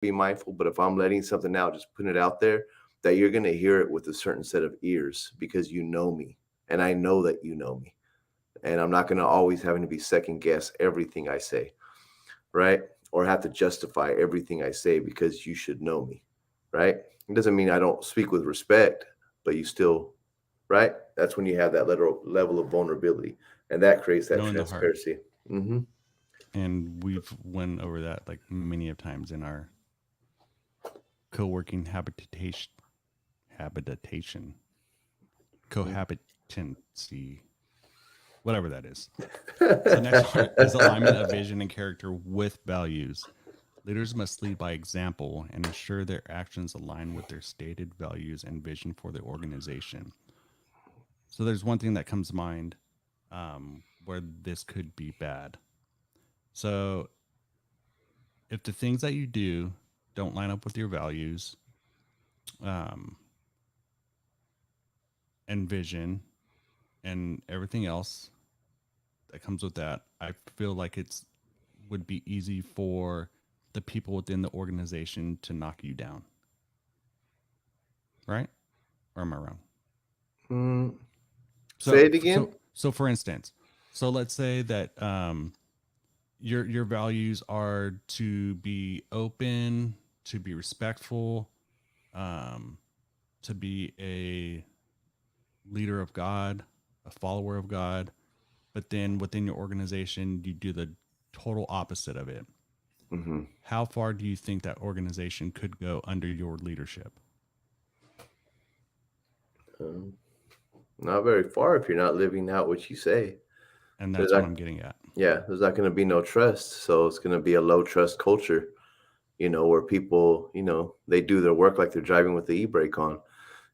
be mindful, but if I'm letting something out, just putting it out there, that you're going to hear it with a certain set of ears because you know me and I know that you know me. And I'm not going to always having to be second guess everything I say, right? Or have to justify everything I say because you should know me, right? It doesn't mean I don't speak with respect, but you still, right? That's when you have that level of vulnerability, and that creates that knowing the heart. transparency. Mm-hmm. And we've went over that like many of times in our co-working habitation, cohabitancy, whatever that is. So next one is alignment of vision and character with values. Leaders must lead by example and ensure their actions align with their stated values and vision for the organization. So there's one thing that comes to mind where this could be bad. So if the things that you do don't line up with your values um, and vision and everything else that comes with that, I feel like it's would be easy for the people within the organization to knock you down, right? Or am I wrong? Mm, say So, it again. so for instance, so let's say that your values are to be open, to be respectful, um, to be a leader of God, a follower of God, but then within your organization, you do the total opposite of it. Mm-hmm. How far do you think that organization could go under your leadership? Um, Not very far if you're not living out what you say. And There's that's what not, I'm getting at. yeah, there's not going to be no trust. So it's going to be a low trust culture, where people, they do their work like they're driving with the e-brake on,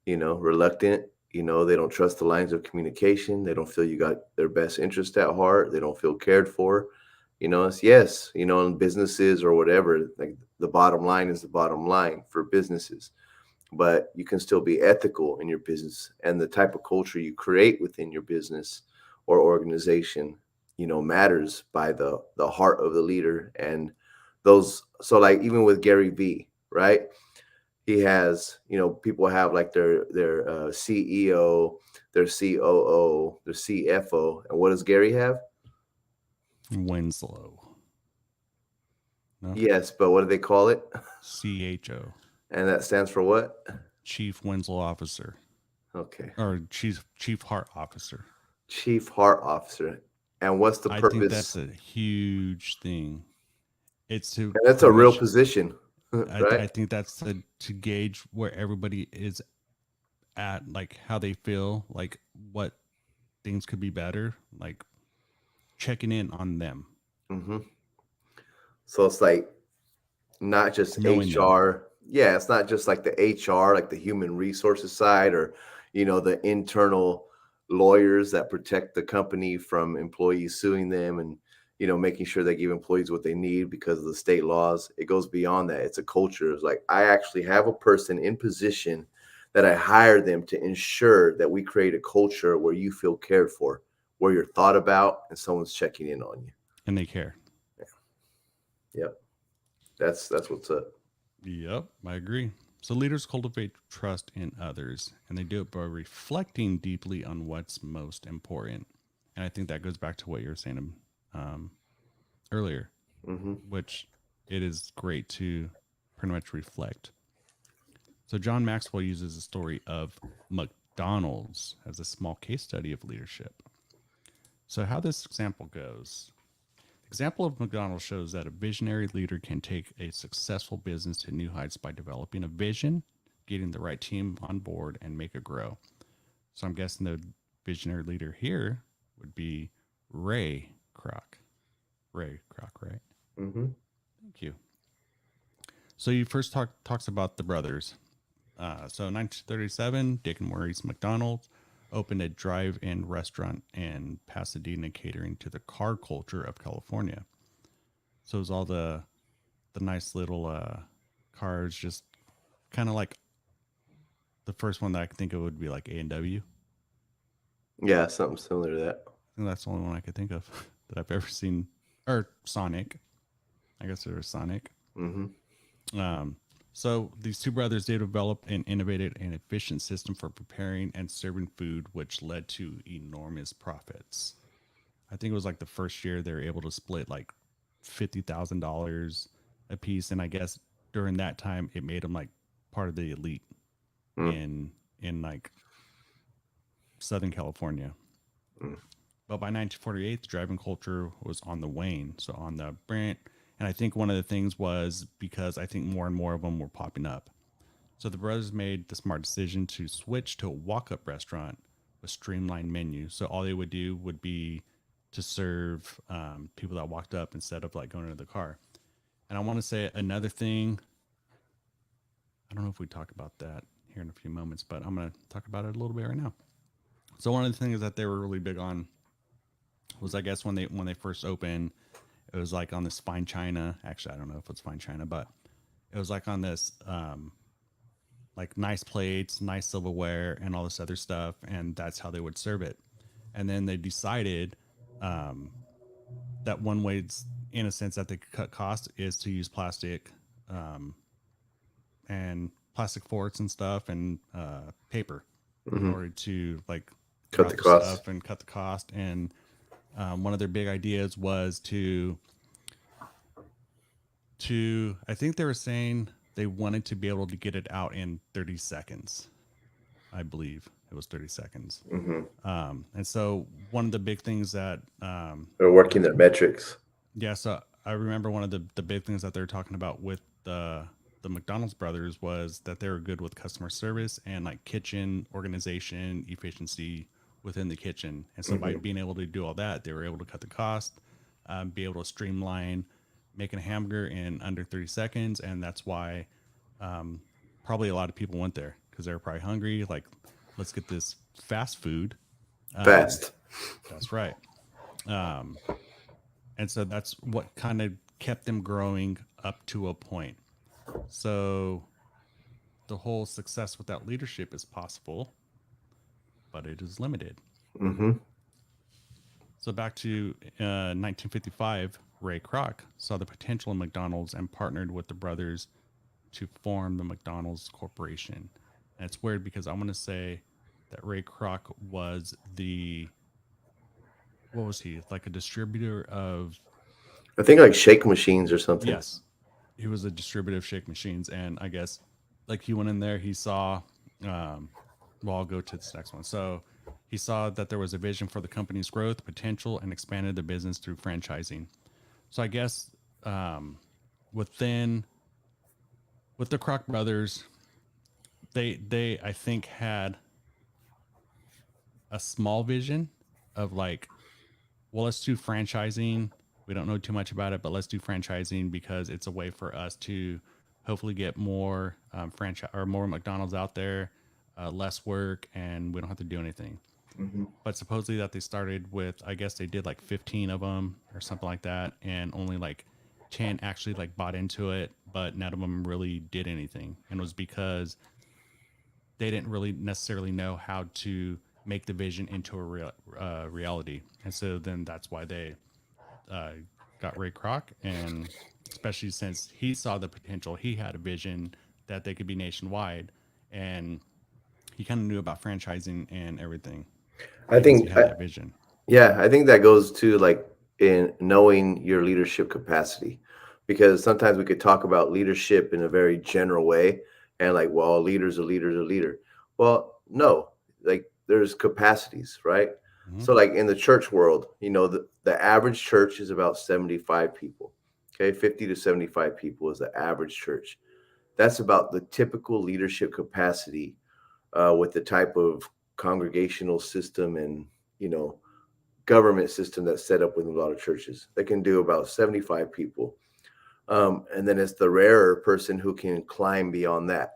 reluctant, they don't trust the lines of communication. They don't feel you got their best interest at heart. They don't feel cared for. It's yes, in businesses or whatever, like the bottom line is the bottom line for businesses, but you can still be ethical in your business, and the type of culture you create within your business or organization matters by the heart of the leader. And those, so like even with Gary Vee, right, he has, people have like their CEO, their COO, their CFO, and what does Gary have? Winslow, no, Yes, but what do they call it? CHO, And that stands for what? Chief Winslow Officer, Okay. or Chief Heart Officer. Chief Heart Officer. And what's the I think that's purpose? a huge thing. It's to And that's a pretty real much. position, right? I think that's to gauge where everybody is at, like how they feel, like what things could be better, like checking in on them, Hmm. So it's like not just knowing them. HR. Yeah, it's not just like the HR, like the human resources side, or the internal lawyers that protect the company from employees suing them, and making sure they give employees what they need because of the state laws. It goes beyond that. It's a culture. It's like I actually have a person in position that I hire them to ensure that we create a culture where you feel cared for, where you're thought about, and someone's checking in on you. And they care. Yep, that's what's up. Yep, I agree. So leaders cultivate trust in others, and they do it by reflecting deeply on what's most important. And I think that goes back to what you were saying um, earlier, Hmm. which it is great to pretty much reflect. So John Maxwell uses the story of McDonald's as a small case study of leadership. So how this example goes: the example of McDonald's shows that a visionary leader can take a successful business to new heights by developing a vision, getting the right team on board, and make it grow. So I'm guessing the visionary leader here would be Ray Kroc. Ray Kroc, right? Hmm. Thank you. So you first talks about the brothers. So 1937, Dick and Maurice McDonald opened a drive-in restaurant in Pasadena, catering to the car culture of California. So it was all the nice little cars, just kind of like the first one that I could think of would be like A&W. Yeah, something similar to that. I think that's the only one I could think of that I've ever seen. Or Sonic. I guess there was Sonic. Hmm. Um, so these two brothers, they developed and innovated an efficient system for preparing and serving food, which led to enormous profits. I think it was like the first year they were able to split like $50,000 a piece, and I guess during that time it made them like part of the elite Mm, in like Southern California. mm, But by 1948, the driving culture was on the wane, so on the brand. And I think one of the things was because I think more and more of them were popping up. So the brothers made the smart decision to switch to a walk-up restaurant with streamlined menu. So all they would do would be to serve people that walked up instead of like going into the car. And I want to say another thing. I don't know if we talk about that here in a few moments, but I'm going to talk about it a little bit right now. So one of the things that they were really big on was, I guess, when they first opened, it was like on this fine china. Actually, I don't know if it's fine china, but it was like on this like nice plates, nice silverware, and all this other stuff, and that's how they would serve it. And then they decided um, that one way, in a sense, that they could cut cost is to use plastic um, and plastic forks and stuff and paper in hmm. order to like Cut the route the costs. stuff and cut the cost. And one of their big ideas was to I think they were saying they wanted to be able to get it out in 30 seconds. I believe it was 30 seconds. Hmm. And so one of the big things that They're working their metrics. yeah, so I remember one of the big things that they're talking about with the McDonald's brothers was that they were good with customer service and like kitchen organization, efficiency within the kitchen. And so by Hmm. being able to do all that, they were able to cut the cost, be able to streamline making a hamburger in under 30 seconds. And that's why probably a lot of people went there because they were probably hungry. Like, let's get this fast food. Um, Fast. that's right. Um, and so that's what kind of kept them growing up to a point. So the whole success without leadership is possible, but it is limited. Hmm. So back to 1955, Ray Kroc saw the potential in McDonald's and partnered with the brothers to form the McDonald's Corporation. And it's weird because I'm going to say that Ray Kroc was the, what was he, like a distributor of, I think like shake machines or something. yes, he was a distributor of shake machines. And I guess like he went in there, he saw, um, well, I'll go to this next one. So he saw that there was a vision for the company's growth potential and expanded the business through franchising. So I guess um, within with the Kroc brothers, they I think had a small vision of like, well, let's do franchising. We don't know too much about it, but let's do franchising because it's a way for us to hopefully get more franchise or more McDonald's out there, less work, and we don't have to do anything. Hmm. But supposedly that they started with, I guess they did like 15 of them or something like that, and only like 10 actually like bought into it, but none of them really did anything. And it was because they didn't really necessarily know how to make the vision into a reality. And so then that's why they uh, got Ray Kroc, and especially since he saw the potential, he had a vision that they could be nationwide, and he kind of knew about franchising and everything I because he think, had that vision. yeah, I think that goes to like in knowing your leadership capacity, because sometimes we could talk about leadership in a very general way and like, well, a leader's a leader's a leader. Well, no, like there's capacities, right? Mm-hmm. So, like in the church world, the average church is about 75 people. Okay, 50 to 75 people is the average church. That's about the typical leadership capacity with the type of congregational system and you know government system that's set up with a lot of churches. They can do about 75 people. And then it's the rarer person who can climb beyond that.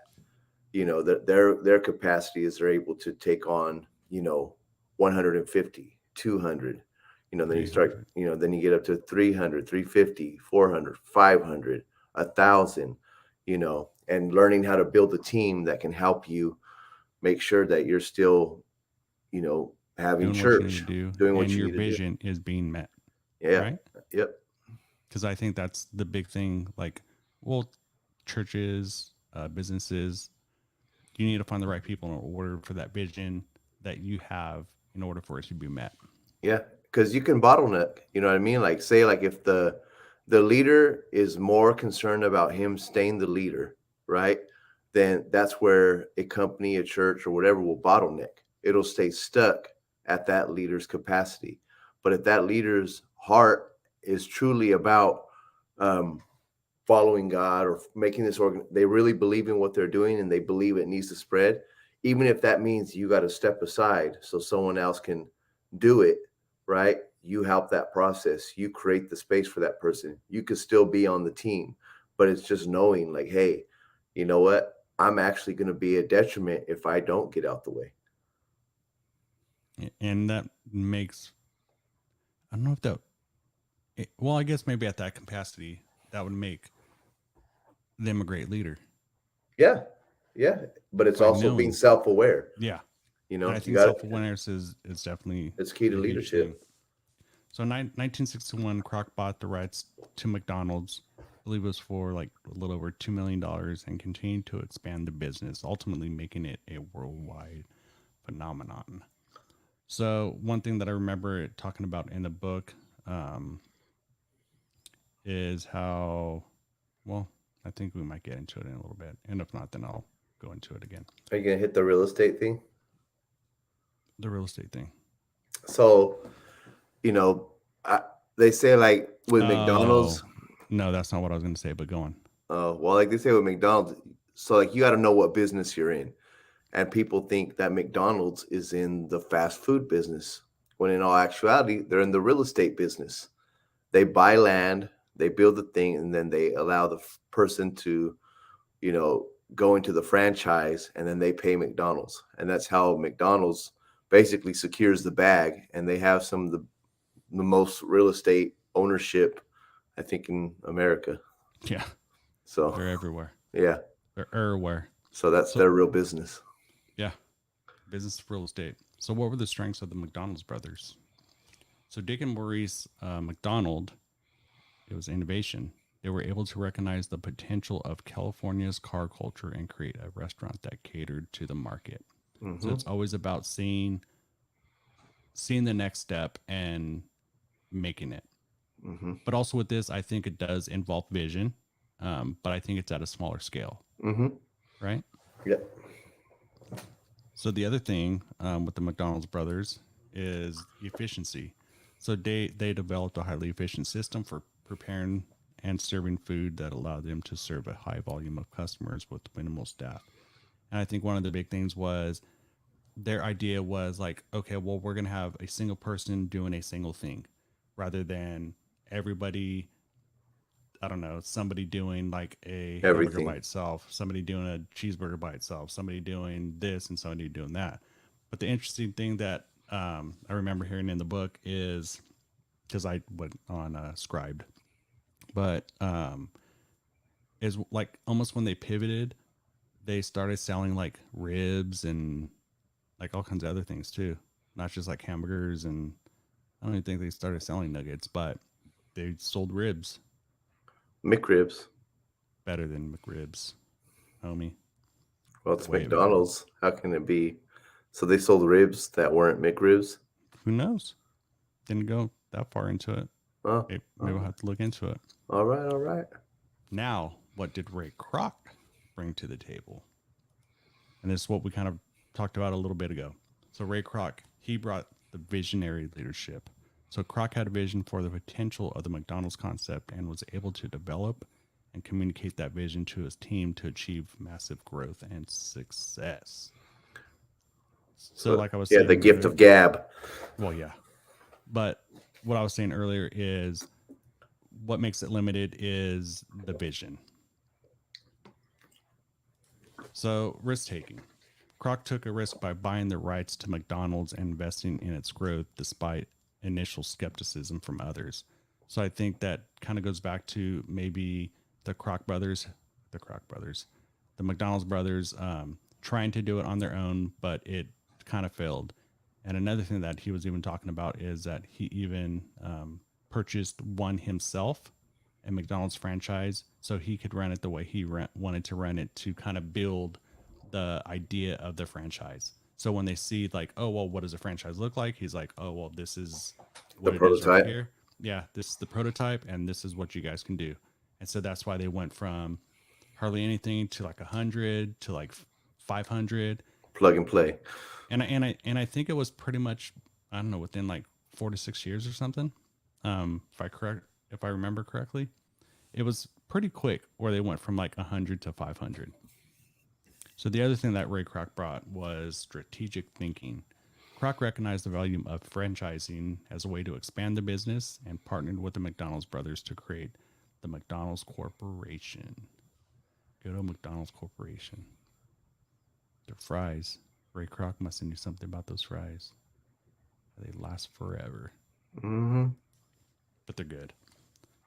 Their capacity is they're able to take on, 150, 200. Then you start, 300. then you get up to 300, 350, 400, 500, 1,000, and learning how to build a team that can help you make sure that you're still, having Doing what you need to church, do, doing what and you your need to do. vision is being met, Yeah. right? Yep. Because I think that's the big thing. Like, well, churches, businesses, you need to find the right people in order for that vision that you have in order for it to be met. Yeah, because you can bottleneck. You know what I mean? Like, say, like if the leader is more concerned about him staying the leader, right? Then that's where a company, a church, or whatever will bottleneck. It'll stay stuck at that leader's capacity. But if that leader's heart is truly about um, following God or making this organ, they really believe in what they're doing and they believe it needs to spread, even if that means you got to step aside so someone else can do it, right? You help that process. You create the space for that person. You could still be on the team, but it's just knowing, like, hey, you know what? I'm actually going to be a detriment if I don't get out the way. And that makes, I don't know if that, well, I guess maybe at that capacity, that would make them a great leader Yeah. Yeah. But it's by also being knowing. self aware. Yeah. You And I know, you think got self it. awareness is definitely It's key to a huge thing. leadership. So in 1961, Kroc bought the rights to McDonald's. I believe it was for like a little over $2 million and continued to expand the business, ultimately making it a worldwide phenomenon. So one thing that I remember it talking about in the book um, is how, well, I think we might get into it in a little bit. And if not, then I'll go into it again. Are you going to hit the real estate thing? The real estate thing. So, you know, I, they say like with Oh, McDonald's, no, that's not what I was going to say, but go on. well, like they say with McDonald's, so like you got to know what business you're in. And people think that McDonald's is in the fast food business, when in all actuality, they're in the real estate business. They buy land, they build the thing, and then they allow the person to, you know, go into the franchise and then they pay McDonald's. And that's how McDonald's basically secures the bag. And they have some of the most real estate ownership, I think, in America. Yeah, So, they're everywhere. yeah. They're everywhere. So that's So, their real business. yeah, business real estate. So, what were the strengths of the McDonald's brothers? So, Dick and Maurice McDonald, it was innovation. They were able to recognize the potential of California's car culture and create a restaurant that catered to the market. So, Mm-hmm. it's always about seeing the next step and making it. Mm-hmm. But also with this, I think it does involve vision, but I think it's at a smaller scale, Mm-hmm. right? Yep. So the other thing with the McDonald's brothers is efficiency. So they developed a highly efficient system for preparing and serving food that allowed them to serve a high volume of customers with minimal staff. And I think one of the big things was their idea was like, okay, well, we're going to have a single person doing a single thing rather than everybody, I don't know, somebody doing like a hamburger by Everything. itself, somebody doing a cheeseburger by itself, somebody doing this and somebody doing that. But the interesting thing that I remember hearing in the book is because I went on Scribed, but is like almost when they pivoted, they started selling like ribs and like all kinds of other things too, not just like hamburgers. And I don't even think they started selling nuggets, but they sold ribs McRibs. better than McRibs, homie. Well, it's Way better. McDonald's. How can it be? So they sold ribs that weren't McRibs? Who knows? Didn't go that far into it. Oh, Maybe I'll have to look into it. all right, all right. Now, what did Ray Kroc bring to the table? And this is what we kind of talked about a little bit ago. So Ray Kroc, he brought the visionary leadership. So Kroc had a vision for the potential of the McDonald's concept and was able to develop and communicate that vision to his team to achieve massive growth and success. So, So like I was yeah, the saying gift earlier, of gab. well, yeah, but what I was saying earlier is what makes it limited is the vision. So, risk taking. Kroc took a risk by buying the rights to McDonald's and investing in its growth despite initial skepticism from others. So, I think that kind of goes back to maybe the Kroc brothers, the Kroc brothers, the McDonald's brothers trying to do it on their own, but it kind of failed. And another thing that he was even talking about is that he even purchased one himself a McDonald's franchise so he could run it the way he wanted to run it to kind of build the idea of the franchise. So when they see like, oh well, what does a franchise look like? He's like, oh well, this is The what it is right prototype. here. Yeah, this is the prototype, and this is what you guys can do. And so that's why they went from hardly anything to like 100 to like 500. Plug and play. And I think it was pretty much, I don't know, within like 4 to 6 years or something. If I remember correctly, it was pretty quick where they went from like 100 to 500. So the other thing that Ray Kroc brought was strategic thinking. Kroc recognized the value of franchising as a way to expand the business and partnered with the McDonald's brothers to create the McDonald's Corporation. Good old McDonald's Corporation. Their fries. Ray Kroc must have knew something about those fries. They last forever, Hmm. but they're good.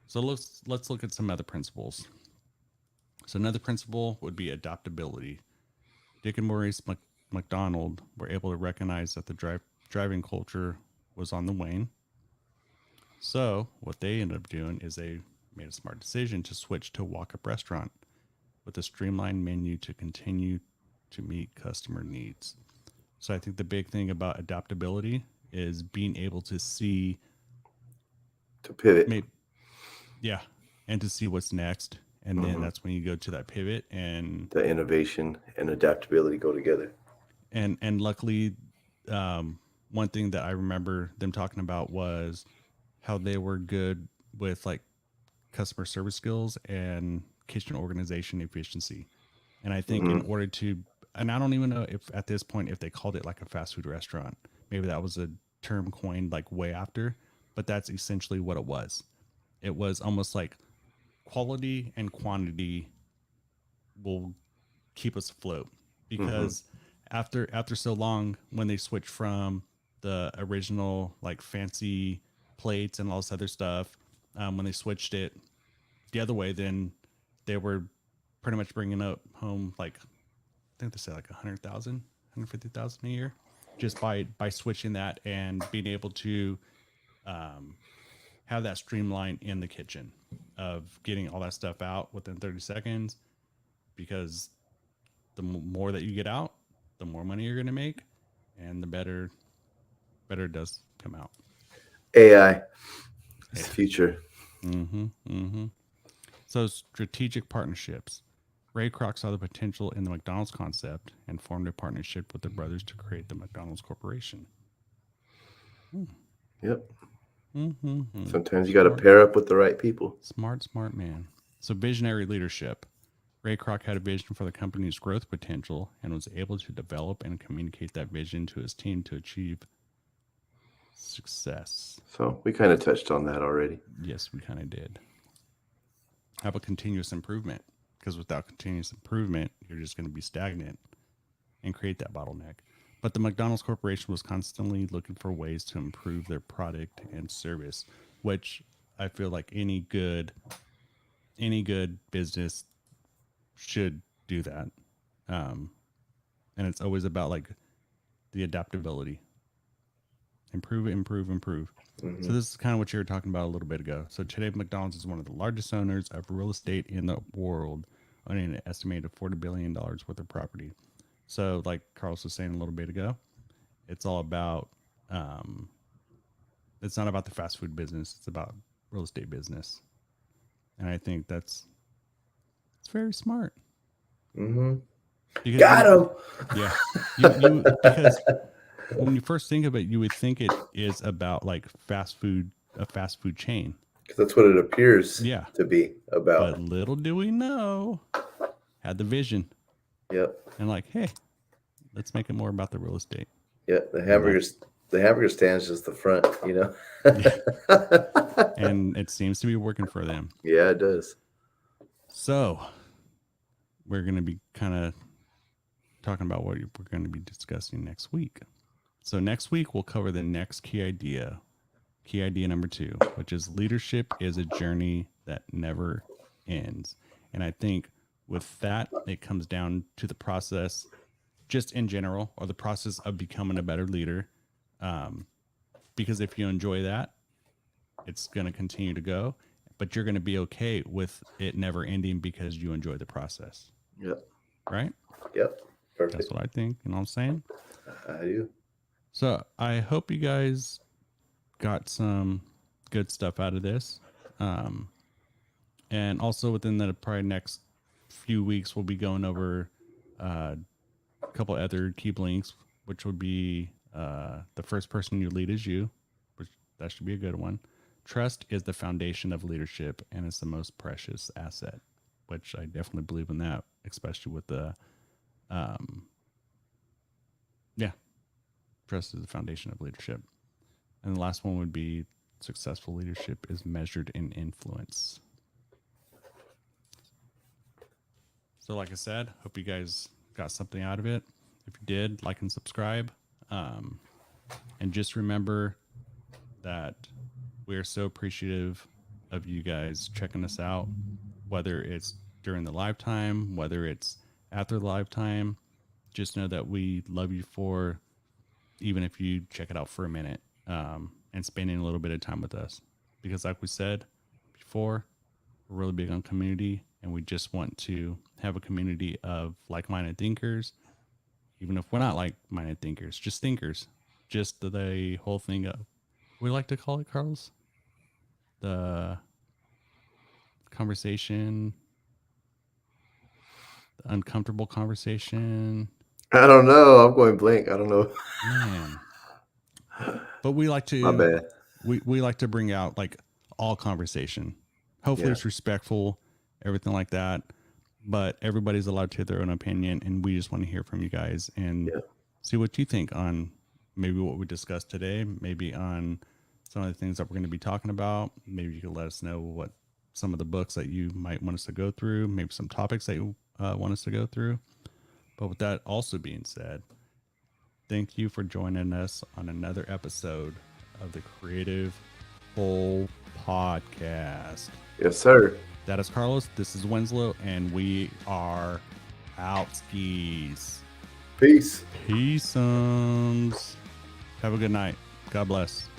So let's look at some other principles. So another principle would be adaptability. Dick and Maurice McDonald were able to recognize that the driving culture was on the wane. So what they ended up doing is they made a smart decision to switch to a walk-up restaurant with a streamlined menu to continue to meet customer needs. So I think the big thing about adaptability is being able to see, To pivot. maybe, yeah, and to see what's next. And then Hmm. that's when you go to that pivot. and The innovation and adaptability go together. and luckily, one thing that I remember them talking about was how they were good with like customer service skills and kitchen organization efficiency. And I think in Hmm. order to, and I don't even know if at this point if they called it like a fast food restaurant, maybe that was a term coined like way after, but that's essentially what it was. It was almost like quality and quantity will keep us afloat, Hmm. because after so long, when they switched from the original like fancy plates and all this other stuff, when they switched it the other way, then they were pretty much bringing up home like, I think they say like 100,000, 150,000 a year, just by switching that and being able to um, have that streamline in the kitchen of getting all that stuff out within 30 seconds, because the more that you get out, the more money you're going to make, and the better it does come out. AI is Yeah. the future. Mm-hmm. Mm-hmm. So strategic partnerships. Ray Kroc saw the potential in the McDonald's concept and formed a partnership with the brothers to create the McDonald's Corporation. Yep. Mm-hmm. Sometimes you got to Smart, pair up with the right people. smart man. So visionary leadership. Ray Kroc had a vision for the company's growth potential and was able to develop and communicate that vision to his team to achieve success. So we kind of touched on that already. Yes, we kind of did. How about continuous improvement? Because without continuous improvement, you're just going to be stagnant and create that bottleneck. But the McDonald's Corporation was constantly looking for ways to improve their product and service, which I feel like any good business should do that. Um, and it's always about like the adaptability. Improve, improve, improve. Hmm. So this is kind of what you were talking about a little bit ago. So today, McDonald's is one of the largest owners of real estate in the world, owning an estimated $40 billion worth of property. So, like Carlos was saying a little bit ago, it's all about. Um, it's not about the fast food business. It's about real estate business, and I think that's it's very smart Hmm. because Got him. yeah, you because when you first think of it, you would think it is about like fast food, a fast food chain. Because that's what it appears Yeah, to be but about. little do we know, had the vision Yep. and like, hey, let's make it more about the real estate. Yep. The And that's hamburgers. The hamburger stand's just the front. yeah, and it seems to be working for them. Yeah, it does. So we're going to be kind of talking about what we're going to be discussing next week. So next week we'll cover the next key idea number 2, which is leadership is a journey that never ends. And I think with that, it comes down to the process, just in general, or the process of becoming a better leader. Um, because if you enjoy that, it's going to continue to go. but you're going to be okay with it never ending because you enjoy the process. Yep. Right? Yep. That's Perfect. what I think. You know what I'm saying? I do. So I hope you guys got some good stuff out of this. Um, and also within the probably next few weeks, we'll be going over a couple other key blinks, which would be the first person you lead is you, which that should be a good one. Trust is the foundation of leadership and it's the most precious asset, which I definitely believe in that, especially with the, um, yeah, trust is the foundation of leadership. And the last one would be successful leadership is measured in influence. So, like I said, hope you guys got something out of it. If you did, like and subscribe. Um, and just remember that we are so appreciative of you guys checking us out, whether it's during the live time, whether it's after the live time. Just know that we love you for even if you check it out for a minute and spending a little bit of time with us. Because, like we said before, we're really big on community and we just want to have a community of like minded thinkers, even if we're not like minded thinkers, just thinkers. Just the whole thing of, we like to call it, Carlos, the conversation, the uncomfortable conversation. I don't know. I'm going blank. I don't know. Man, but we like My to bad. we like to bring out like all conversation. Hopefully Yeah. it's respectful, everything like that. But everybody's allowed to have their own opinion, and we just want to hear from you guys and Yeah. see what you think on maybe what we discussed today, maybe on some of the things that we're going to be talking about. Maybe you could let us know what some of the books that you might want us to go through, maybe some topics that you want us to go through. But with that also being said, thank you for joining us on another episode of the Creative Whole Podcast. Yes, sir. That is Carlos. This is Winslow, and we are out skis. Peace. Peace. Have a good night. God bless.